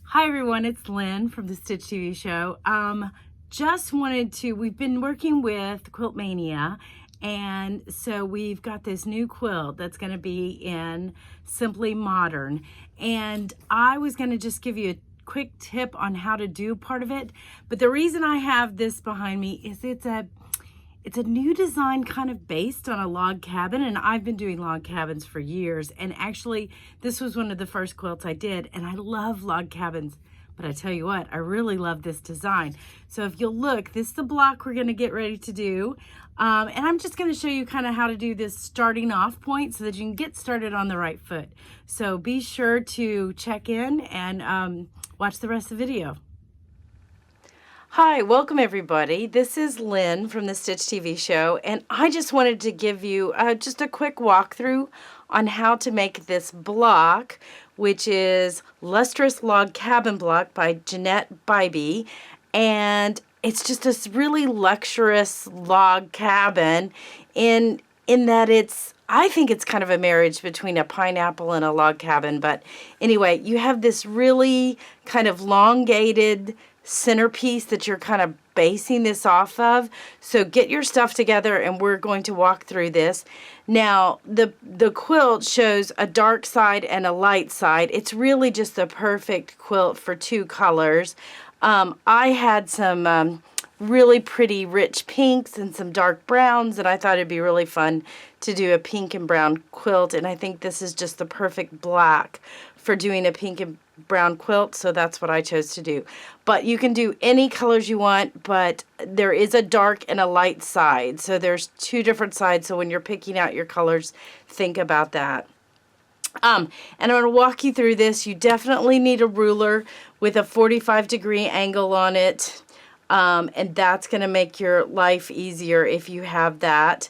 Hi everyone, it's Lynn from the Stitch TV show. We've been working with Quilt Mania, and so we've got this new quilt that's going to be in Simply Modern. And I was going to just give you a quick tip on how to do part of it, but the reason I have this behind me is it's a new design kind of based on a log cabin, and I've been doing log cabins for years, and actually this was one of the first quilts I did, and I love log cabins, but I tell you what, I really love this design. So if you'll look, this is the block we're going to get ready to do, and I'm just going to show you kind of how to do this starting off point so that you can get started on the right foot. So be sure to check in and watch the rest of the video. Hi, welcome everybody. This is Lynn from the Stitch TV show, and I just wanted to give you just a quick walkthrough on how to make this block, which is Lustrous Log Cabin Block by Jeanette Bybee, and it's just this really luxurious log cabin in that I think it's kind of a marriage between a pineapple and a log cabin, but anyway, you have this really kind of elongated centerpiece that you're kind of basing this off of. So get your stuff together and we're going to walk through this. Now the quilt shows a dark side and a light side. It's really just the perfect quilt for two colors. I had some really pretty rich pinks and some dark browns, and I thought it'd be really fun to do a pink and brown quilt, and I think this is just the perfect black for doing a pink and brown quilt, so that's what I chose to do. But you can do any colors you want, but there is a dark and a light side, so there's two different sides, so when you're picking out your colors, think about that. And I'm going to walk you through this. You definitely need a ruler with a 45-degree angle on it, and that's going to make your life easier if you have that.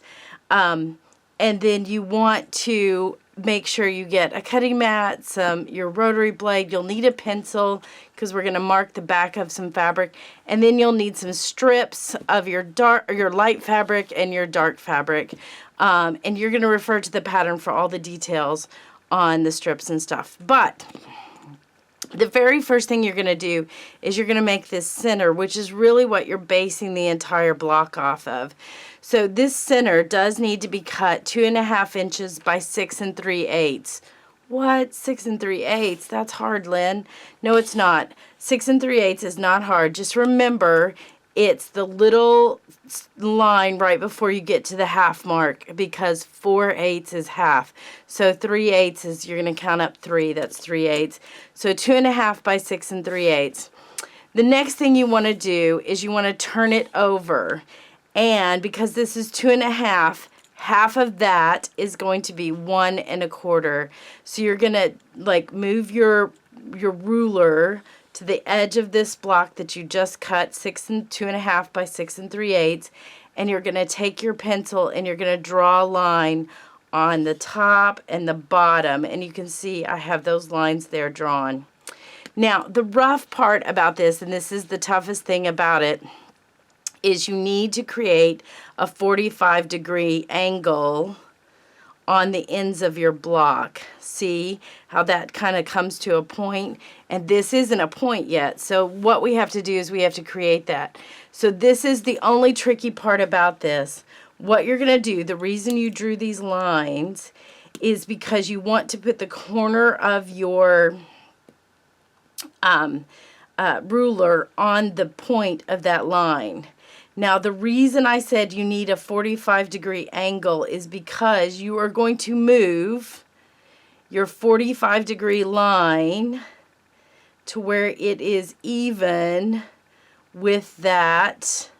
And then you want to make sure you get a cutting mat, your rotary blade. You'll need a pencil because we're going to mark the back of some fabric, and then you'll need some strips of your light fabric and your dark fabric, and you're going to refer to the pattern for all the details on the strips and stuff. But the very first thing you're going to do is you're going to make this center, which is really what you're basing the entire block off of. So this center does need to be cut 2.5 inches by 6 3/8. What? 6 3/8? That's hard, Lynn. No, it's not. 6 3/8 is not hard. Just remember, it's the little line right before you get to the half mark, because 4/8 is half. So 3/8 is, you're going to count up 3. That's 3/8. So 2.5 by 6 3/8. The next thing you want to do is you want to turn it over. And because this is 2.5, half of that is going to be 1 1/4. So you're going to like move your ruler to the edge of this block that you just cut 2.5 by 6 3/8, and you're going to take your pencil and you're going to draw a line on the top and the bottom, and you can see I have those lines there drawn. Now the rough part about this, and this is the toughest thing about it, is you need to create a 45-degree angle on the ends of your block. See how that kind of comes to a point? And this isn't a point yet. So what we have to do is we have to create that. So this is the only tricky part about this. What you're going to do, the reason you drew these lines is because you want to put the corner of your ruler on the point of that line. Now, the reason I said you need a 45-degree angle is because you are going to move your 45-degree line to where it is even with that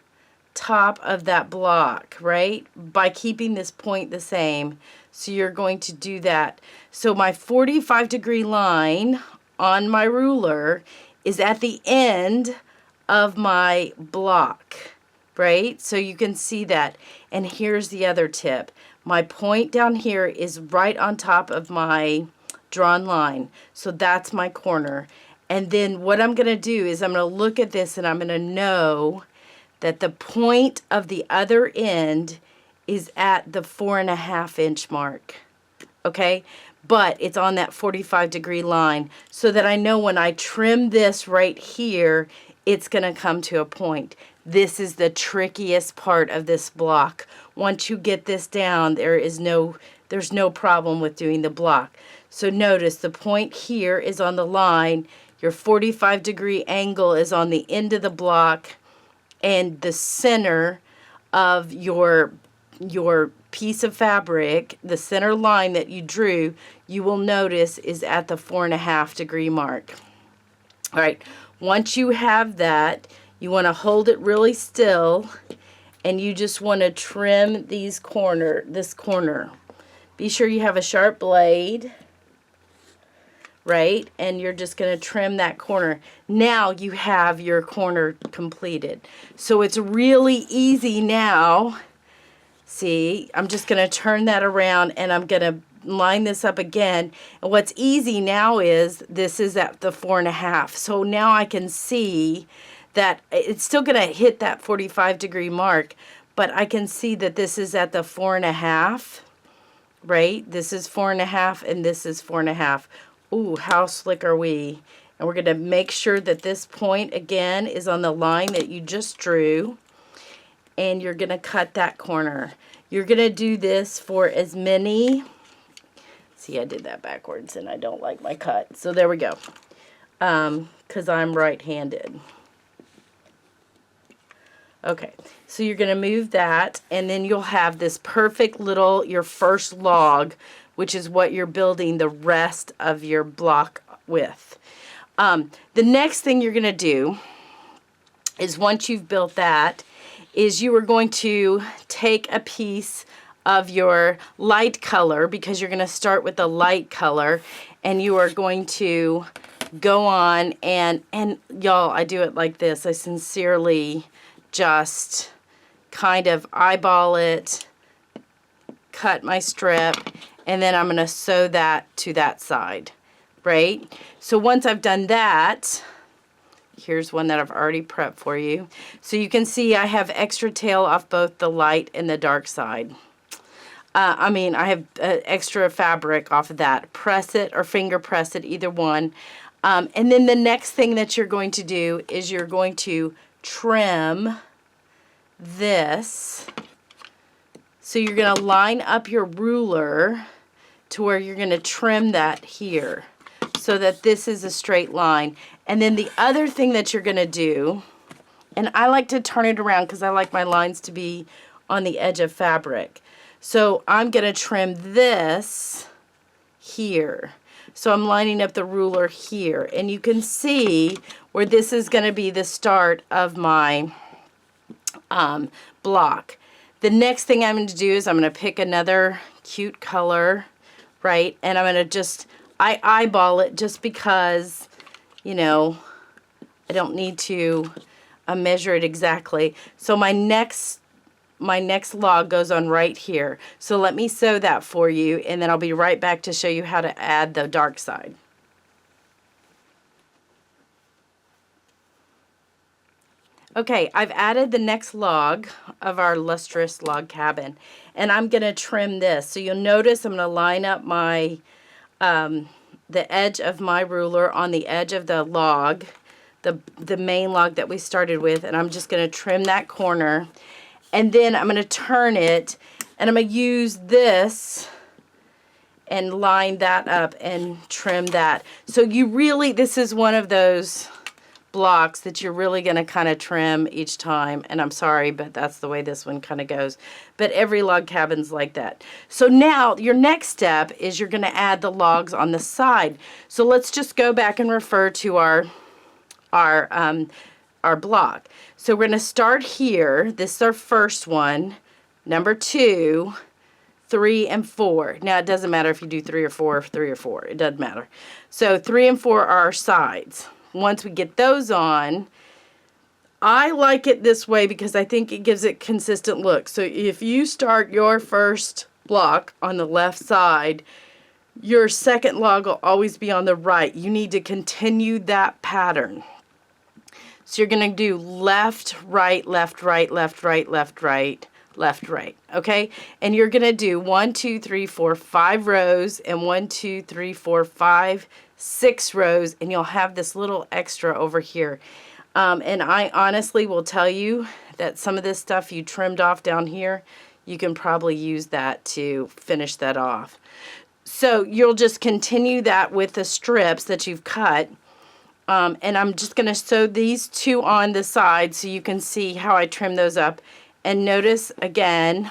top of that block, right? By keeping this point the same. So you're going to do that. So my 45-degree line on my ruler is at the end of my block. Right? So you can see that. And here's the other tip. My point down here is right on top of my drawn line. So that's my corner. And then what I'm going to do is I'm going to look at this and I'm going to know that the point of the other end is at the 4.5 inch mark. Okay? but it's on that 45-degree line so that I know when I trim this right here, it's going to come to a point. This is the trickiest part of this block. Once you get this down, there's no problem with doing the block. So notice the point here is on the line, your 45-degree angle is on the end of the block, and the center of your piece of fabric, the center line that you drew, you will notice is at the 4.5-degree mark. All right, once you have that, you want to hold it really still, and you just want to trim this corner. Be sure you have a sharp blade, right? And you're just going to trim that corner. Now you have your corner completed. So it's really easy now. See, I'm just going to turn that around and I'm going to line this up again. And what's easy now is this is at the 4.5. So now I can see that it's still going to hit that 45-degree mark, but I can see that this is at the 4.5, right? This is 4.5 and this is 4.5. Ooh, how slick are we? And we're going to make sure that this point again is on the line that you just drew, and you're going to cut that corner. You're going to do this for as many, see, I did that backwards and I don't like my cut. So there we go, because I'm right-handed. Okay, so you're going to move that, and then you'll have this perfect little, your first log, which is what you're building the rest of your block with. The next thing you're going to do is, once you've built that, is you are going to take a piece of your light color, because you're going to start with the light color, and you are going to go on and y'all, I do it like this. I sincerely just kind of eyeball it, cut my strip, and then I'm going to sew that to that side, right? So once I've done that, here's one that I've already prepped for you. So you can see I have extra tail off both the light and the dark side. I have extra fabric off of that. Press it or finger press it, either one. And then the next thing that you're going to do is you're going to trim this. So you're going to line up your ruler to where you're going to trim that here so that this is a straight line. And then the other thing that you're going to do, and I like to turn it around because I like my lines to be on the edge of fabric. So I'm going to trim this here. So I'm lining up the ruler here, and you can see where this is going to be the start of my block. The next thing I'm going to do is I'm going to pick another cute color, right? And I'm going to I eyeball it just because, you know, I don't need to measure it exactly. So my next log goes on right here. So let me sew that for you, and then I'll be right back to show you how to add the dark side. Okay, I've added the next log of our Lustrous log cabin, and I'm going to trim this. So you'll notice I'm going to line up my the edge of my ruler on the edge of the log, the main log that we started with, and I'm just going to trim that corner. And then I'm going to turn it, and I'm going to use this and line that up and trim that. So this is one of those blocks that you're really going to kind of trim each time. And I'm sorry, but that's the way this one kind of goes. But every log cabin's like that. So now your next step is you're going to add the logs on the side. So let's just go back and refer to our block. So we're going to start here. This is our first one, number 2, 3, and 4. Now it doesn't matter if you do 3 or 4, 3 or 4. It doesn't matter. So 3 and 4 are our sides. Once we get those on, I like it this way because I think it gives it consistent look. So if you start your first block on the left side, your second log will always be on the right. You need to continue that pattern. So you're going to do left, right, left, right, left, right, left, right. left, right. Okay, and you're gonna do 1, 2, 3, 4, 5 rows, and 1, 2, 3, 4, 5, 6 rows, and you'll have this little extra over here. And I honestly will tell you that some of this stuff you trimmed off down here, you can probably use that to finish that off. So you'll just continue that with the strips that you've cut. And I'm just going to sew these two on the side so you can see how I trim those up. And notice again,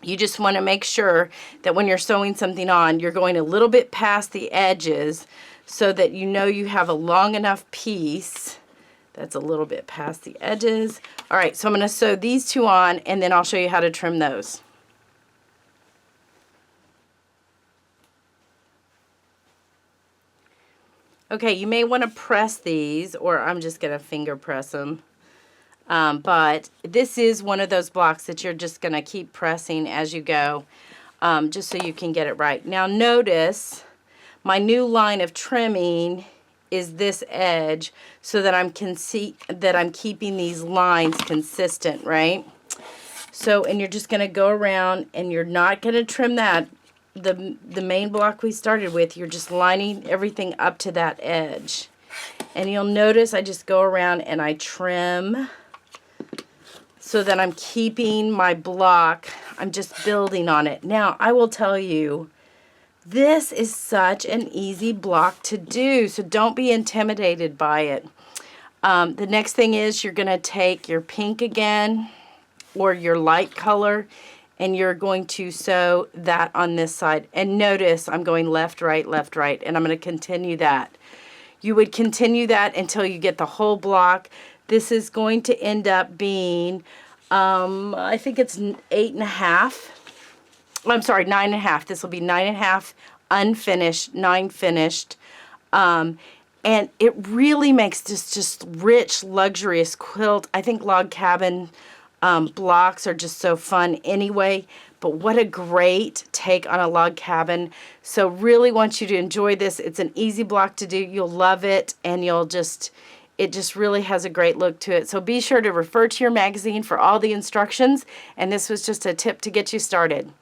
you just want to make sure that when you're sewing something on, you're going a little bit past the edges so that you know you have a long enough piece. That's a little bit past the edges. All right, so I'm going to sew these two on, and then I'll show you how to trim those. Okay, you may want to press these, or I'm just going to finger press them. But this is one of those blocks that you're just going to keep pressing as you go, just so you can get it right. Now notice my new line of trimming is this edge, so that I'm keeping these lines consistent, right? So, and you're just going to go around, and you're not going to trim that. The main block we started with, you're just lining everything up to that edge. And you'll notice I just go around and I trim so that I'm keeping my block. I'm just building on it. Now, I will tell you, this is such an easy block to do, so don't be intimidated by it. The next thing is you're going to take your pink again, or your light color, and you're going to sew that on this side. And notice I'm going left, right, and I'm going to continue that. You would continue that until you get the whole block. This is going to end up being, I think it's 8.5. I'm sorry, 9.5. This will be 9.5 unfinished, 9 finished. And it really makes this just rich, luxurious quilt. I think log cabin blocks are just so fun anyway, but what a great take on a log cabin. So really want you to enjoy this. It's an easy block to do. You'll love it, and it just really has a great look to it. So be sure to refer to your magazine for all the instructions, and this was just a tip to get you started.